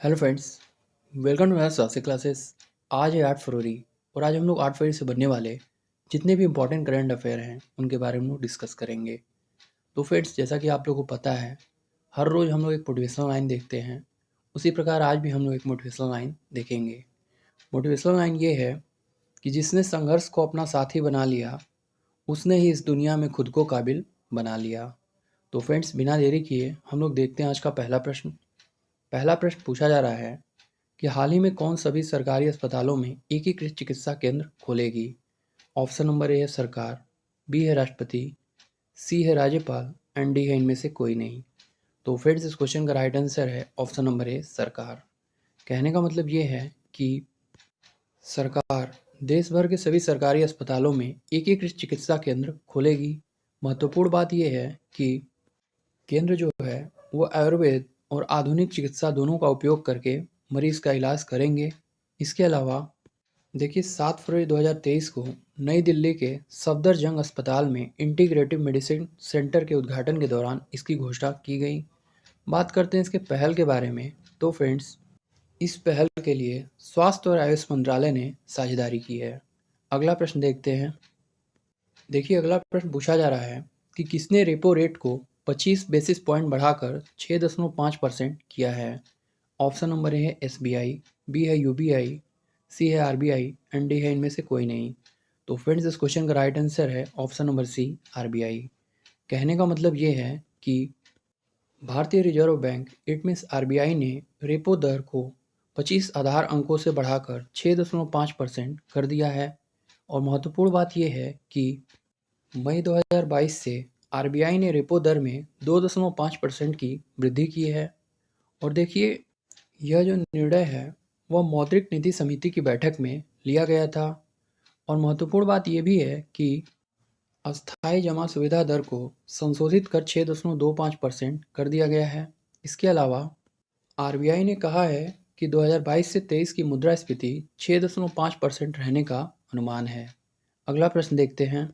Hello friends, welcome to मेरा स्वास्थ्य classes. आज है 8 फरवरी और आज हम लोग 8 फरवरी से बनने वाले जितने भी इम्पोर्टेंट करंट अफेयर हैं उनके बारे में डिस्कस करेंगे। तो फ्रेंड्स, जैसा कि आप लोगों को पता है, हर रोज़ हम लोग एक मोटिवेशनल लाइन देखते हैं। उसी प्रकार आज भी हम लोग एक मोटिवेशनल लाइन देखेंगे। मोटिवेशनल लाइन ये है कि जिसने संघर्ष को अपना साथी बना लिया, उसने ही इस दुनिया में खुद को काबिल बना लिया। तो फ्रेंड्स, बिना देरी किए हम लोग देखते हैं आज का पहला प्रश्न। पहला प्रश्न पूछा जा रहा है कि हाल ही में कौन सभी सरकारी अस्पतालों में एकीकृत चिकित्सा केंद्र खोलेगी। ऑप्शन नंबर ए है सरकार, बी है राष्ट्रपति, सी है राज्यपाल एंड डी है इनमें से कोई नहीं। तो फ्रेंड्स, इस क्वेश्चन का राइट आंसर है ऑप्शन नंबर ए सरकार। कहने का मतलब ये है कि सरकार देश भर के सभी सरकारी अस्पतालों में एकीकृत चिकित्सा केंद्र खोलेगी। महत्वपूर्ण बात यह है कि केंद्र जो है वो आयुर्वेद और आधुनिक चिकित्सा दोनों का उपयोग करके मरीज का इलाज करेंगे। इसके अलावा देखिए, 7 फरवरी 2023 को नई दिल्ली के सफदरजंग अस्पताल में इंटीग्रेटिव मेडिसिन सेंटर के उद्घाटन के दौरान इसकी घोषणा की गई। बात करते हैं इसके पहल के बारे में। तो फ्रेंड्स, इस पहल के लिए स्वास्थ्य और आयुष मंत्रालय ने साझेदारी की है। अगला प्रश्न देखते हैं। देखिए, अगला प्रश्न पूछा जा रहा है कि किसने रेपो रेट को 25 बेसिस पॉइंट बढ़ाकर 6.5% किया है। ऑप्शन नंबर ए है एसबीआई, बी है यूबीआई, सी है आरबीआई एंड डी है इनमें से कोई नहीं। तो फ्रेंड्स, इस क्वेश्चन का राइट आंसर है ऑप्शन नंबर सी आरबीआई। कहने का मतलब ये है कि भारतीय reserve bank it means RBI ने रेपो दर को 25 आधार अंकों से बढ़ाकर 6.5% कर दिया है। और महत्वपूर्ण बात यह है कि मई 2022 से आरबीआई ने रेपो दर में 2.5% की वृद्धि की है। और देखिए, यह जो निर्णय है वह मौद्रिक नीति समिति की बैठक में लिया गया था। और महत्वपूर्ण बात यह भी है कि अस्थायी जमा सुविधा दर को संशोधित कर 6.25% कर दिया गया है। इसके अलावा आरबीआई ने कहा है कि 2022 से 23 की मुद्रास्फीति 6.5% रहने का अनुमान है। अगला प्रश्न देखते हैं।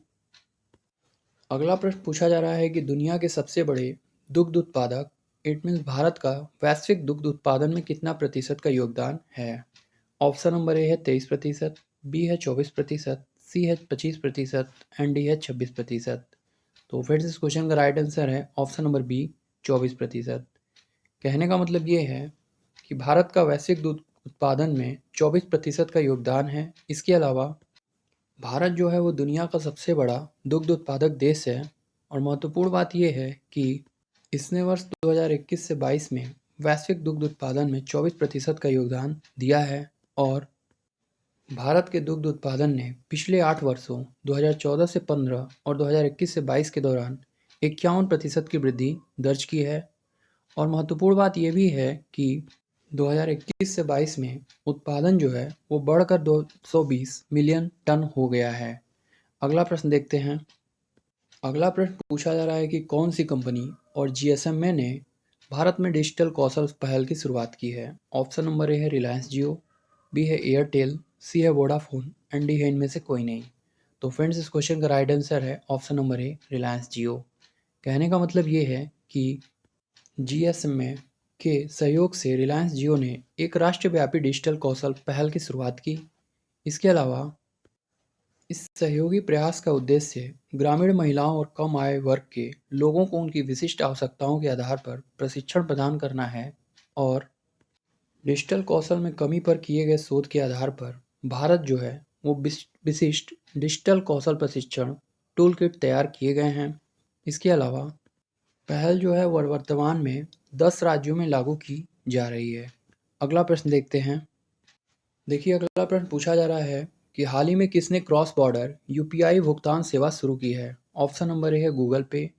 अगला प्रश्न पूछा जा रहा है कि दुनिया के सबसे बड़े दुग्ध उत्पादक इट मीन्स भारत का वैश्विक दुग्ध उत्पादन में कितना प्रतिशत का योगदान है। ऑप्शन नंबर ए है 23%, बी है 24%, सी है 25% एंड डी है 26%। तो फिर इस क्वेश्चन का राइट आंसर है ऑप्शन नंबर बी 24%। कहने का मतलब ये है कि भारत का वैश्विक दूध उत्पादन में 24% का योगदान है। इसके अलावा भारत जो है वो दुनिया का सबसे बड़ा दुग्ध उत्पादक देश है। और महत्वपूर्ण बात यह है कि इसने वर्ष 2021 से 22 में वैश्विक दुग्ध उत्पादन में 24% का योगदान दिया है। और भारत के दुग्ध उत्पादन ने पिछले 8 वर्षों 2014 से 15 और 2021 से 22 के दौरान 51% की वृद्धि दर्ज की है। और महत्वपूर्ण बात यह भी है कि 2021 से 22 में उत्पादन जो है वो बढ़कर 220 मिलियन टन हो गया है। अगला प्रश्न देखते हैं। अगला प्रश्न पूछा जा रहा है कि कौन सी कंपनी और जीएसएमए ने भारत में डिजिटल कौशल पहल की शुरुआत की है। ऑप्शन नंबर ए है रिलायंस जियो, बी है एयरटेल, सी है वोडाफोन एंड डी है इनमें से कोई नहीं। तो फ्रेंड्स, इस क्वेश्चन का राइट आंसर है ऑप्शन नंबर ए रिलायंस जियो। कहने का मतलब ये है कि जीएसएमए के सहयोग से रिलायंस जियो ने एक राष्ट्रव्यापी डिजिटल कौशल पहल की शुरुआत की। इसके अलावा इस सहयोगी प्रयास का उद्देश्य ग्रामीण महिलाओं और कम आय वर्ग के लोगों को उनकी विशिष्ट आवश्यकताओं के आधार पर प्रशिक्षण प्रदान करना है। और डिजिटल कौशल में कमी पर किए गए शोध के आधार पर भारत जो है वो विशिष्ट डिजिटल कौशल प्रशिक्षण टूल किट तैयार किए गए हैं। इसके अलावा पहल जो है वह वर्तमान में 10 राज्यों में लागू की जा रही है। अगला प्रश्न देखते हैं। देखिए, अगला प्रश्न पूछा जा रहा है कि हाल ही में किसने क्रॉस बॉर्डर यूपीआई भुगतान सेवा शुरू की है। ऑप्शन नंबर ए है गूगल पे,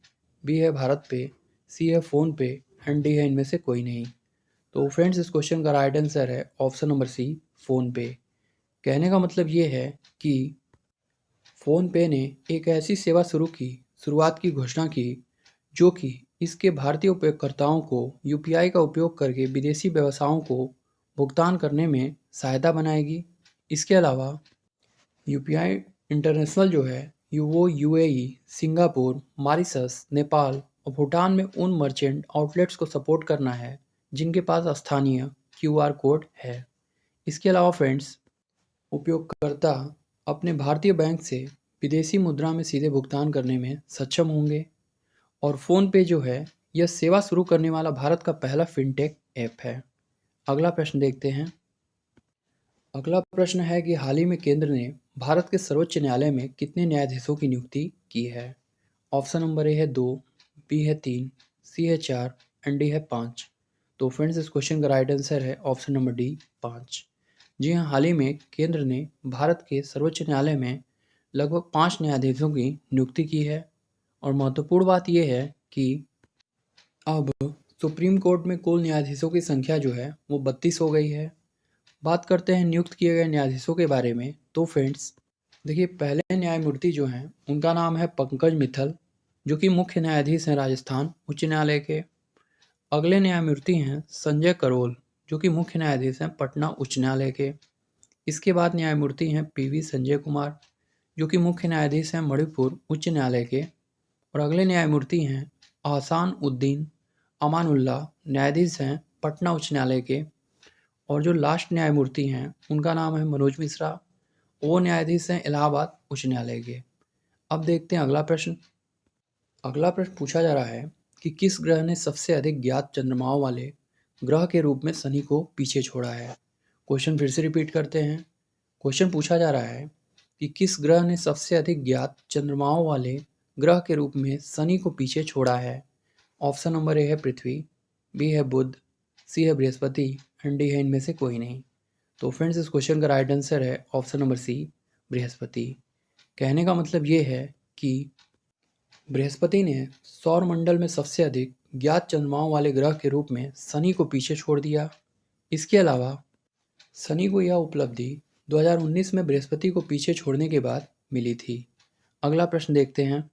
बी है भारत पे, सी है फ़ोन पे एंड डी है इनमें से कोई नहीं। तो फ्रेंड्स, इस क्वेश्चन का राइट आंसर है ऑप्शन नंबर सी फ़ोन पे। कहने का मतलब ये है कि फ़ोन पे ने एक ऐसी सेवा शुरुआत की घोषणा की जो कि इसके भारतीय उपयोगकर्ताओं को यूपीआई का उपयोग करके विदेशी व्यवसायों को भुगतान करने में सहायता बनाएगी। इसके अलावा यूपीआई इंटरनेशनल जो है वो यूएई, सिंगापुर, मॉरिशस, नेपाल और भूटान में उन मर्चेंट आउटलेट्स को सपोर्ट करना है जिनके पास स्थानीय QR कोड है। इसके अलावा फ्रेंड्स, उपयोगकर्ता अपने भारतीय बैंक से विदेशी मुद्रा में सीधे भुगतान करने में सक्षम होंगे। और फ़ोनपे जो है, यह सेवा शुरू करने वाला भारत का पहला फिनटेक ऐप है। अगला प्रश्न देखते हैं। अगला प्रश्न है कि हाल ही में केंद्र ने भारत के सर्वोच्च न्यायालय में कितने न्यायाधीशों की नियुक्ति की है। ऑप्शन नंबर ए है 2, बी है 3, सी है 4 एंड डी है 5। तो फ्रेंड्स, इस क्वेश्चन का राइट आंसर है ऑप्शन नंबर डी, 5। जी हाँ, हाल ही में केंद्र ने भारत के सर्वोच्च न्यायालय में लगभग 5 न्यायाधीशों की नियुक्ति की है। और महत्वपूर्ण बात यह है कि अब सुप्रीम कोर्ट में कुल न्यायाधीशों की संख्या जो है वो 32 हो गई है। बात करते हैं नियुक्त किए गए न्यायाधीशों के बारे में। तो फ्रेंड्स देखिए, पहले न्यायमूर्ति जो हैं उनका नाम है पंकज मित्तल, जो कि मुख्य न्यायाधीश हैं राजस्थान उच्च न्यायालय के। अगले न्यायमूर्ति हैं संजय करोल, जो कि मुख्य न्यायाधीश हैं पटना उच्च न्यायालय के। इसके बाद न्यायमूर्ति हैं PV संजय कुमार, जो कि मुख्य न्यायाधीश हैं मणिपुर उच्च न्यायालय के। और अगले न्यायमूर्ति हैं आहसान उद्दीन अमानुल्लाह, न्यायाधीश हैं पटना उच्च न्यायालय के। और जो लास्ट न्यायमूर्ति हैं उनका नाम है मनोज मिश्रा, वो न्यायाधीश हैं इलाहाबाद उच्च न्यायालय के। अब देखते हैं अगला प्रश्न। अगला प्रश्न पूछा जा रहा है कि किस ग्रह ने सबसे अधिक ज्ञात चंद्रमाओं वाले ग्रह के रूप में शनि को पीछे छोड़ा है। क्वेश्चन फिर से रिपीट करते हैं। क्वेश्चन पूछा जा रहा है कि किस ग्रह ने सबसे अधिक ज्ञात चंद्रमाओं वाले ग्रह के रूप में शनि को पीछे छोड़ा है। ऑप्शन नंबर ए है पृथ्वी, बी है बुध, सी है बृहस्पति एंड डी है इनमें से कोई नहीं। तो फ्रेंड्स, इस क्वेश्चन का राइट आंसर है ऑप्शन नंबर सी, बृहस्पति। कहने का मतलब ये है कि बृहस्पति ने सौर मंडल में सबसे अधिक ज्ञात चंद्रमाओं वाले ग्रह के रूप में शनि को पीछे छोड़ दिया। इसके अलावा शनि को यह उपलब्धि 2019 में बृहस्पति को पीछे छोड़ने के बाद मिली थी। अगला प्रश्न देखते हैं।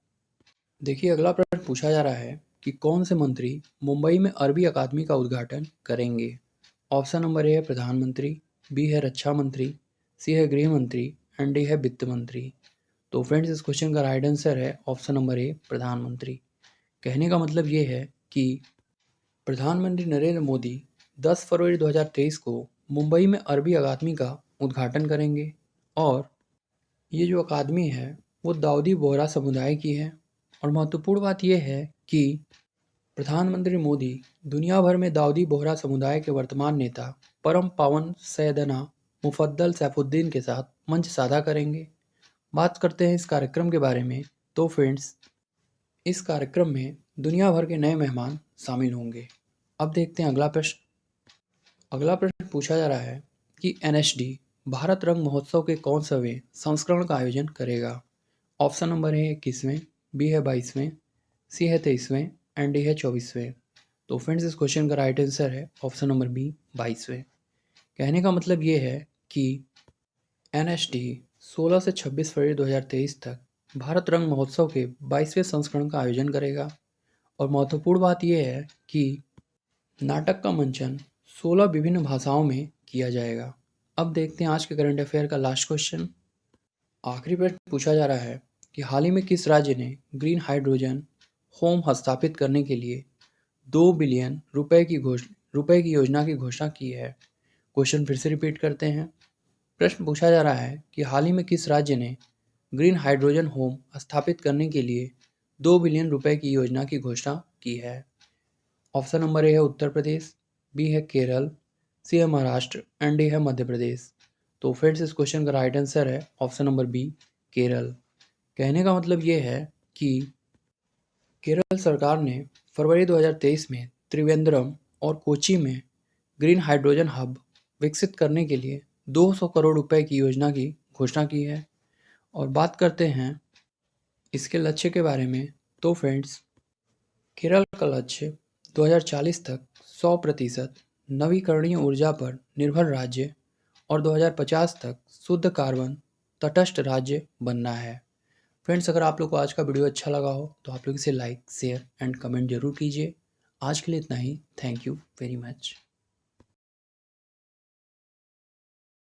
देखिए, अगला प्रश्न पूछा जा रहा है कि कौन से मंत्री मुंबई में अरबी अकादमी का उद्घाटन करेंगे। ऑप्शन नंबर ए है प्रधानमंत्री, बी है रक्षा मंत्री, सी है गृह मंत्री एंड डी है वित्त मंत्री। तो फ्रेंड्स, इस क्वेश्चन का राइट आंसर है ऑप्शन नंबर ए, प्रधानमंत्री। कहने का मतलब ये है कि प्रधानमंत्री नरेंद्र मोदी 10 फरवरी 2023 को मुंबई में अरबी अकादमी का उद्घाटन करेंगे। और ये जो अकादमी है वो दाऊदी बोहरा समुदाय की है। और महत्वपूर्ण बात यह है कि प्रधानमंत्री मोदी दुनिया भर में दाऊदी बोहरा समुदाय के वर्तमान नेता परम पावन सैयदना मुफद्दल सैफुद्दीन के साथ मंच साझा करेंगे। बात करते हैं इस कार्यक्रम के बारे में। तो फ्रेंड्स, इस कार्यक्रम में दुनिया भर के नए मेहमान शामिल होंगे। अब देखते हैं अगला प्रश्न। अगला प्रश्न पूछा जा रहा है कि NHD भारत रंग महोत्सव के कौन सवें संस्करण का आयोजन करेगा। ऑप्शन नंबर है 21वें, बी है 22वें, सी है 23वें एंड डी है 24वें। तो फ्रेंड्स, इस क्वेश्चन का राइट आंसर है ऑप्शन नंबर बी, 22वें। कहने का मतलब ये है कि NHD 16 से 26 फरवरी 2023 तक भारत रंग महोत्सव के 22वें संस्करण का आयोजन करेगा। और महत्वपूर्ण बात यह है कि नाटक का मंचन 16 विभिन्न भाषाओं में किया जाएगा। अब देखते हैं आज के करंट अफेयर का लास्ट क्वेश्चन। आखिरी प्रश्न पूछा जा रहा है कि हाल ही में किस राज्य ने ग्रीन हाइड्रोजन होम स्थापित करने के लिए 2 बिलियन रुपए की योजना की घोषणा की है। क्वेश्चन फिर से रिपीट करते हैं। प्रश्न पूछा जा रहा है कि हाल ही में किस राज्य ने ग्रीन हाइड्रोजन होम स्थापित करने के लिए 2 बिलियन रुपए की योजना की घोषणा की है। ऑप्शन नंबर ए है उत्तर प्रदेश, बी है केरल, सी है महाराष्ट्र एंड डी है मध्य प्रदेश। तो फ्रेंड्स, इस क्वेश्चन का राइट आंसर है ऑप्शन नंबर बी, केरल। कहने का मतलब ये है कि केरल सरकार ने फरवरी 2023 में त्रिवेंद्रम और कोची में ग्रीन हाइड्रोजन हब विकसित करने के लिए 200 करोड़ रुपए की योजना की घोषणा की है। और बात करते हैं इसके लक्ष्य के बारे में। तो फ्रेंड्स, केरल का लक्ष्य 2040 तक 100% नवीकरणीय ऊर्जा पर निर्भर राज्य और 2050 तक शुद्ध कार्बन तटस्थ राज्य बनना है। फ्रेंड्स, अगर आप लोग को आज का वीडियो अच्छा लगा हो तो आप लोग इसे लाइक, शेयर एंड कमेंट जरूर कीजिए। आज के लिए इतना ही। Thank you very much.